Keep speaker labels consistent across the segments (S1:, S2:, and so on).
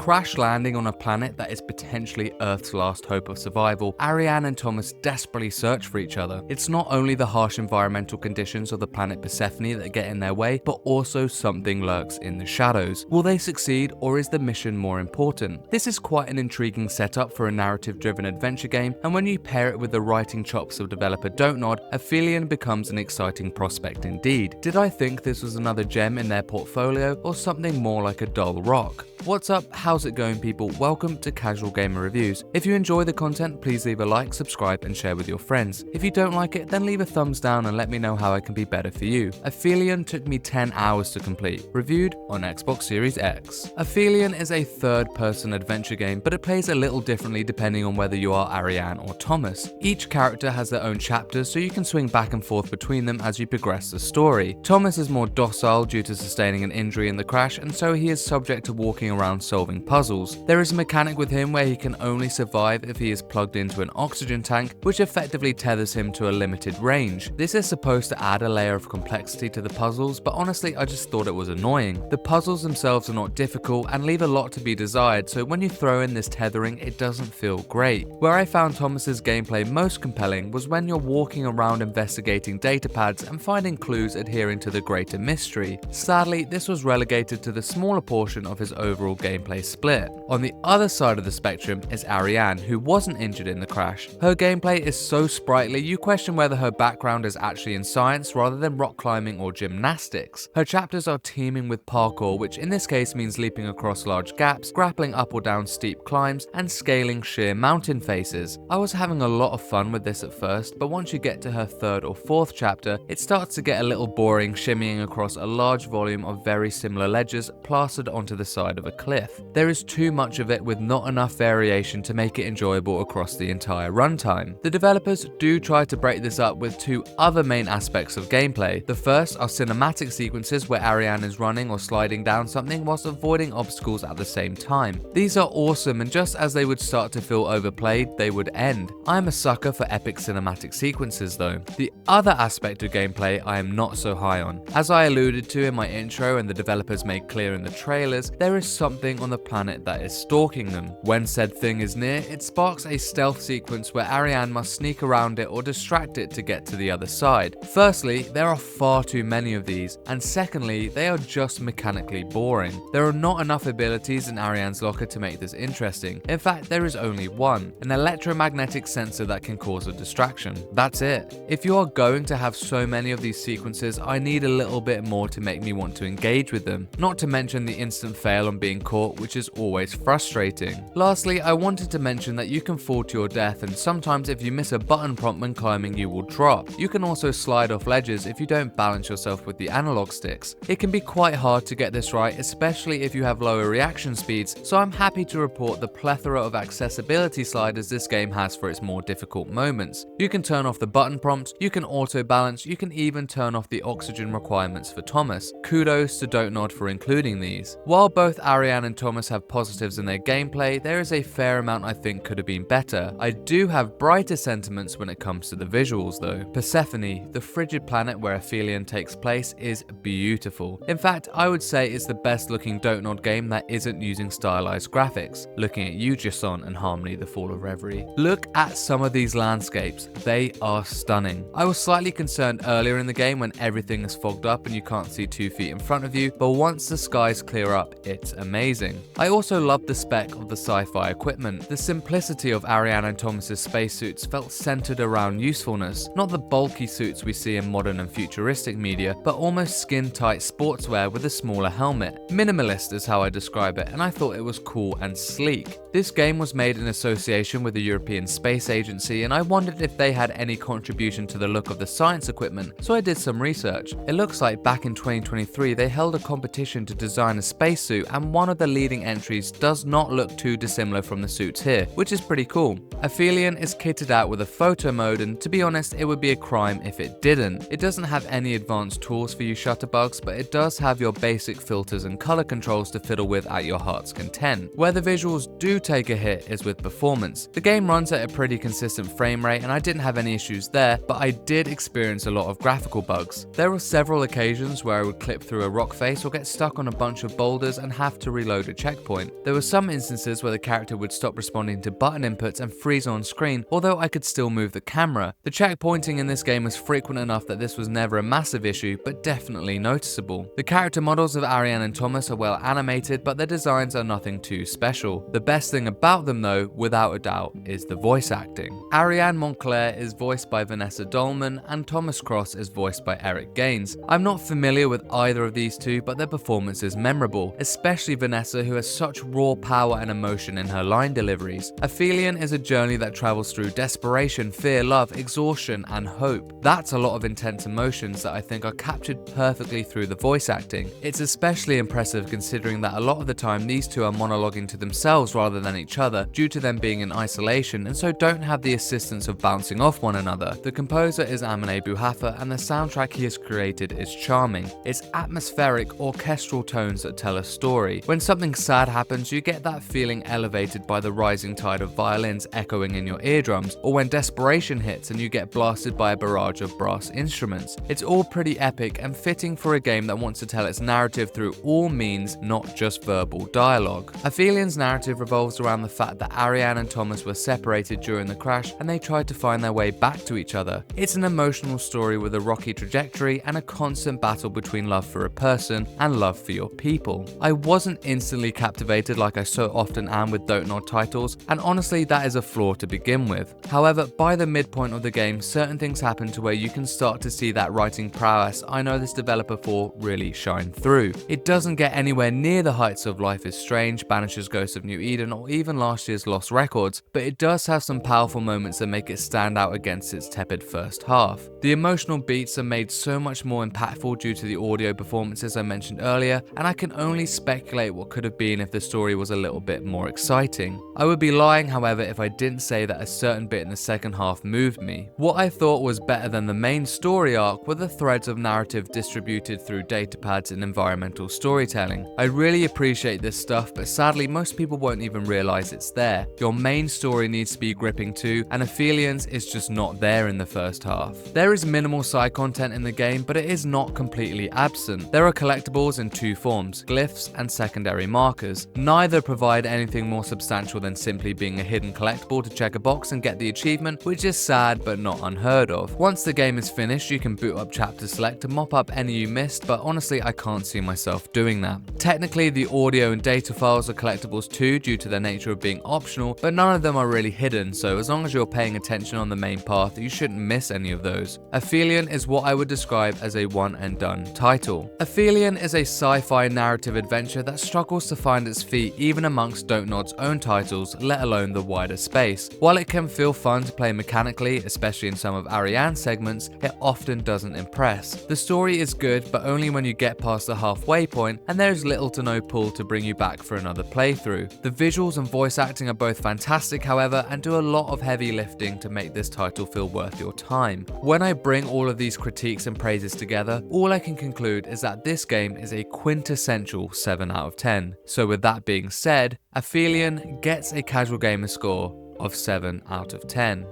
S1: crash landing on a planet that is potentially Earth's last hope of survival, Arianne and Thomas desperately search for each other. It's not only the harsh environmental conditions of the planet Persephone that get in their way, but also something lurks in the shadows. Will they succeed, or is the mission more important? This is quite an intriguing setup for a narrative-driven adventure game, and when you pair it with the writing chops of developer Dontnod, Aphelion becomes an exciting prospect indeed. Did I think this was another gem in their portfolio, or something more like a dull rock? What's up? How's it going, people? Welcome to Casual Gamer Reviews. If you enjoy the content, please leave a like, subscribe, and share with your friends. If you don't like it, then leave a thumbs down and let me know how I can be better for you. Aphelion took me 10 hours to complete, reviewed on Xbox Series X. Aphelion is a third-person adventure game, but it plays a little differently depending on whether you are Arianne or Thomas. Each character has their own chapters, so you can swing back and forth between them as you progress the story. Thomas is more docile due to sustaining an injury in the crash, and so he is subject to walking around solving puzzles. There is a mechanic with him where he can only survive if he is plugged into an oxygen tank, which effectively tethers him to a limited range. This is supposed to add a layer of complexity to the puzzles, but honestly I just thought it was annoying. The puzzles themselves are not difficult and leave a lot to be desired, so when you throw in this tethering it doesn't feel great. Where I found Thomas's gameplay most compelling was when you're walking around investigating data pads and finding clues adhering to the greater mystery. Sadly, this was relegated to the smaller portion of his overall gameplay split. On the other side of the spectrum is Arianne, who wasn't injured in the crash. Her gameplay is so sprightly you question whether her background is actually in science rather than rock climbing or gymnastics. Her chapters are teeming with parkour, which in this case means leaping across large gaps, grappling up or down steep climbs, and scaling sheer mountain faces. I was having a lot of fun with this at first, but once you get to her third or fourth chapter, it starts to get a little boring shimmying across a large volume of very similar ledges plastered onto the side of a cliff. There is too much of it with not enough variation to make it enjoyable across the entire runtime. The developers do try to break this up with two other main aspects of gameplay. The first are cinematic sequences where Arianne is running or sliding down something whilst avoiding obstacles at the same time. These are awesome, and just as they would start to feel overplayed, they would end. I am a sucker for epic cinematic sequences though. The other aspect of gameplay I am not so high on. As I alluded to in my intro and the developers made clear in the trailers, there is something on the planet that is stalking them. When said thing is near, it sparks a stealth sequence where Arianne must sneak around it or distract it to get to the other side. Firstly, there are far too many of these, and secondly, they are just mechanically boring. There are not enough abilities in Arianne's locker to make this interesting. In fact, there is only one, an electromagnetic sensor that can cause a distraction. That's it. If you are going to have so many of these sequences, I need a little bit more to make me want to engage with them. Not to mention the instant fail on being caught, which is always frustrating. Lastly, I wanted to mention that you can fall to your death, and sometimes if you miss a button prompt when climbing you will drop. You can also slide off ledges if you don't balance yourself with the analog sticks. It can be quite hard to get this right, especially if you have lower reaction speeds, so I'm happy to report the plethora of accessibility sliders this game has for its more difficult moments. You can turn off the button prompt, you can auto balance, you can even turn off the oxygen requirements for Thomas. Kudos to Dontnod for including these. While both Arianne and Thomas have positives in their gameplay, there is a fair amount I think could have been better. I do have brighter sentiments when it comes to the visuals though. Persephone, the frigid planet where Aphelion takes place, is beautiful. In fact, I would say it's the best looking Dontnod game that isn't using stylized graphics. Looking at you, Jason and Harmony, the Fall of Reverie. Look at some of these landscapes, they are stunning. I was slightly concerned earlier in the game when everything is fogged up and you can't see 2 feet in front of you, but once the skies clear up, it's amazing. I also loved the spec of the sci-fi equipment. The simplicity of Arianne and Thomas's spacesuits felt centered around usefulness, not the bulky suits we see in modern and futuristic media, but almost skin-tight sportswear with a smaller helmet. Minimalist is how I describe it, and I thought it was cool and sleek. This game was made in association with the European Space Agency, and I wondered if they had any contribution to the look of the science equipment, so I did some research. It looks like back in 2023 they held a competition to design a spacesuit, and one of the leading entries does not look too dissimilar from the suits here, which is pretty cool. Aphelion is kitted out with a photo mode, and to be honest, it would be a crime if it didn't. It doesn't have any advanced tools for you shutterbugs, but it does have your basic filters and color controls to fiddle with at your heart's content. Where the visuals do take a hit is with performance. The game runs at a pretty consistent frame rate, and I didn't have any issues there, but I did experience a lot of graphical bugs. There were several occasions where I would clip through a rock face or get stuck on a bunch of boulders and have to reload a checkpoint. There were some instances where the character would stop responding to button inputs and freeze on screen, although I could still move the camera. The checkpointing in this game was frequent enough that this was never a massive issue, but definitely noticeable. The character models of Arianne and Thomas are well animated, but their designs are nothing too special. The best thing about them though, without a doubt, is the voice acting. Arianne Montclair is voiced by Vanessa Dolman and Thomas Cross is voiced by Eric Gaines. I'm not familiar with either of these two, but their performance is memorable, especially Vanessa, who has such raw power and emotion in her line deliveries. Aphelion is a journey that travels through desperation, fear, love, exhaustion, and hope. That's a lot of intense emotions that I think are captured perfectly through the voice acting. It's especially impressive considering that a lot of the time these two are monologuing to themselves rather than each other due to them being in isolation and so don't have the assistance of bouncing off one another. The composer is Amine Bouhafa and the soundtrack he has created is charming. It's atmospheric, orchestral tones that tell a story. When something sad happens, you get that feeling elevated by the rising tide of violins echoing in your eardrums, or when desperation hits and you get blasted by a barrage of brass instruments. It's all pretty epic and fitting for a game that wants to tell its narrative through all means, not just verbal dialogue. Aphelion's narrative revolves around the fact that Arianne and Thomas were separated during the crash and they tried to find their way back to each other. It's an emotional story with a rocky trajectory and a constant battle between love for a person and love for your people. I wasn't instantly captivated like I so often am with Don't Nod titles, and honestly that is a flaw to begin with. However, by the midpoint of the game, certain things happen to where you can start to see that writing prowess I know this developer for really shine through. It doesn't get anywhere near the heights of Life is Strange, Banisher's Ghost of New Eden, or even last year's Lost Records, but it does have some powerful moments that make it stand out against its tepid first half. The emotional beats are made so much more impactful due to the audio performances I mentioned earlier, and I can only speculate what could have been if the story was a little bit more exciting. I would be lying, however, if I didn't say that a certain bit in the second half moved me. What I thought was better than the main story arc were the threads of narrative distributed through datapads and environmental storytelling. I really appreciate this stuff, but sadly most people won't even realize it's there. Your main story needs to be gripping too, and Aphelion's is just not there in the first half. There is minimal side content in the game, but it is not completely absent. There are collectibles in two forms, glyphs and secondary markers. Neither provide anything more substantial than simply being a hidden collectible to check a box and get the achievement, which is sad but not unheard of. Once the game is finished, you can boot up chapter select to mop up any you missed, but honestly I can't see myself doing that. Technically the audio and data files are collectibles too due to their nature of being optional, but none of them are really hidden, so as long as you're paying attention on the main path, you shouldn't miss any of those. Aphelion is what I would describe as a one and done title. Aphelion is a sci-fi narrative adventure that struggles to find its feet even amongst Don't Nod's own titles, let alone the wider space. While it can feel fun to play mechanically, especially in some of Arianne's segments, it often doesn't impress. The story is good, but only when you get past the halfway point, and there is little to no pull to bring you back for another playthrough. The visuals and voice acting are both fantastic, however, and do a lot of heavy lifting to make this title feel worth your time. When I bring all of these critiques and praises together, all I can conclude is that this game is a quintessential 7 out of 10. So with that being said, Aphelion gets a casual gamer score of 7 out of 10.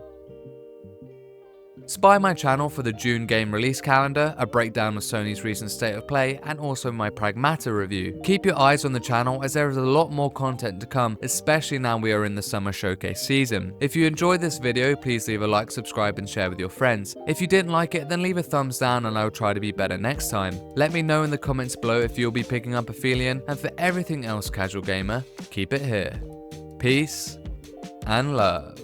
S1: Spy my channel for the June game release calendar, a breakdown of Sony's recent state of play, and also my Pragmata review. Keep your eyes on the channel as there is a lot more content to come, especially now we are in the summer showcase season. If you enjoyed this video, please leave a like, subscribe and share with your friends. If you didn't like it, then leave a thumbs down and I will try to be better next time. Let me know in the comments below if you'll be picking up Aphelion, and for everything else casual gamer, keep it here. Peace and love.